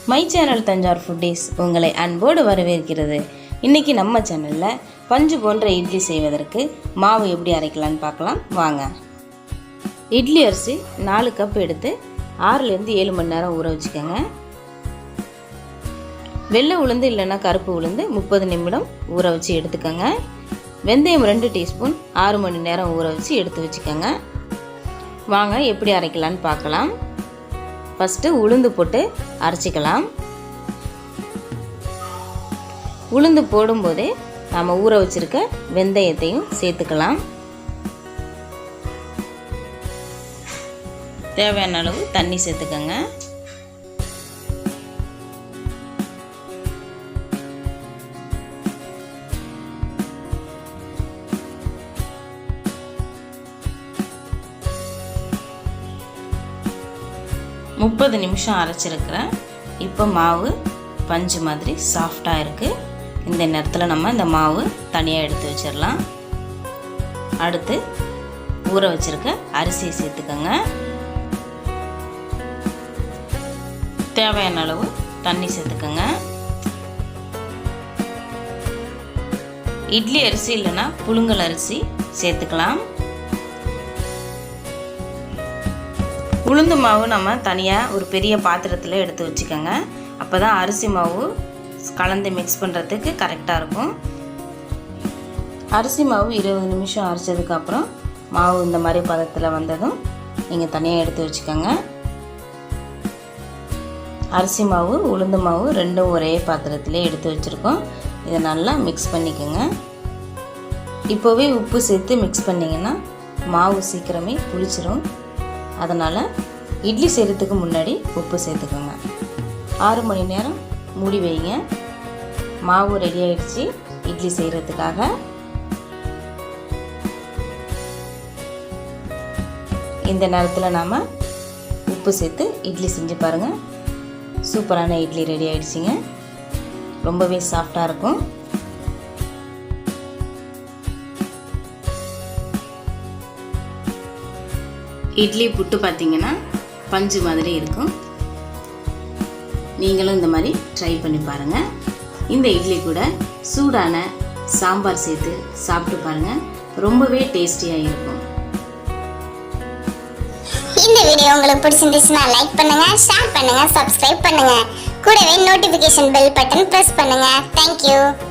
My channel Thanjavur foodies உங்களை அன்போடு வரவேற்கிறது. இன்றைக்கி நம்ம சேனலில் பஞ்சு போன்ற இட்லி செய்வதற்கு மாவு எப்படி அரைக்கலான்னு பார்க்கலாம் வாங்க. இட்லி அரிசி 4 கப் எடுத்து 6லேருந்து 7 மணி நேரம் ஊற வச்சுக்கோங்க. வெள்ளை உளுந்து இல்லைன்னா கருப்பு உளுந்து 30 நிமிடம் ஊற வச்சு எடுத்துக்கோங்க. வெந்தயம் 2 டீஸ்பூன் 6 மணி நேரம் ஊற வச்சு எடுத்து வச்சுக்கோங்க. வாங்க எப்படி அரைக்கலான்னு பார்க்கலாம். ஃபஸ்ட்டு உளுந்து போட்டு அரைச்சிக்கலாம். உளுந்து போடும்போதே நாம் ஊற வச்சுருக்க வெந்தயத்தையும் சேர்த்துக்கலாம். தேவையான அளவு தண்ணி சேர்த்துக்கோங்க. முப்பது நிமிஷம் அரைச்சிருக்கிறேன். இப்போ மாவு பஞ்சு மாதிரி சாஃப்டாக இருக்குது. இந்த நேரத்தில் நம்ம இந்த மாவு தனியாக எடுத்து வச்சிடலாம். அடுத்து ஊற வச்சுருக்க அரிசியை சேர்த்துக்கோங்க. தேவையான அளவு தண்ணி சேர்த்துக்கோங்க. இட்லி அரிசி இல்லைன்னா புழுங்கல் அரிசி சேர்த்துக்கலாம். உளுந்து மாவு நம்ம தனியாக ஒரு பெரிய பாத்திரத்தில் எடுத்து வச்சுக்கோங்க. அப்போ தான் அரிசி மாவு கலந்து மிக்ஸ் பண்ணுறதுக்கு கரெக்டாக இருக்கும். அரிசி மாவு 20 நிமிஷம் அரைச்சதுக்கப்புறம் மாவு இந்த மாதிரி பதத்தில் வந்ததும் நீங்கள் தனியாக எடுத்து வச்சுக்கோங்க. அரிசி மாவு உளுந்து மாவு ரெண்டும் ஒரே பாத்திரத்திலே எடுத்து வச்சுருக்கோம். இதை நல்லா மிக்ஸ் பண்ணிக்கோங்க. இப்போவே உப்பு சேர்த்து மிக்ஸ் பண்ணிங்கன்னா மாவு சீக்கிரமே புளிச்சிரும். அதனால் இட்லி செய்கிறதுக்கு முன்னாடி உப்பு சேர்த்துக்கோங்க. 6 மணி நேரம் மூடி வைங்க. மாவு ரெடி ஆகிடுச்சு இட்லி செய்கிறதுக்காக. இந்த நேரத்தில் நாம் உப்பு சேர்த்து இட்லி செஞ்சு பாருங்கள். சூப்பரான இட்லி ரெடி ஆகிடுச்சிங்க. ரொம்பவே சாஃப்டாக இருக்கும். இட்லி புட்டு பார்த்திங்கன்னா பஞ்சு மாதிரி இருக்கும். நீங்களும் இந்த மாதிரி ட்ரை பண்ணி பாருங்கள். இந்த இட்லி கூட சூடான சாம்பார் சேர்த்து சாப்பிட்டு பாருங்கள். ரொம்பவே டேஸ்டியாக இருக்கும். இந்த வீடியோ உங்களுக்கு பிடிச்சிருந்துச்சுன்னா லைக் பண்ணுங்க, ஷேர் பண்ணுங்க, சப்ஸ்கிரைப் பண்ணுங்க. கூடவே நோட்டிஃபிகேஷன் பெல் பட்டன் பிரஸ் பண்ணுங்க. தேங்க்யூ.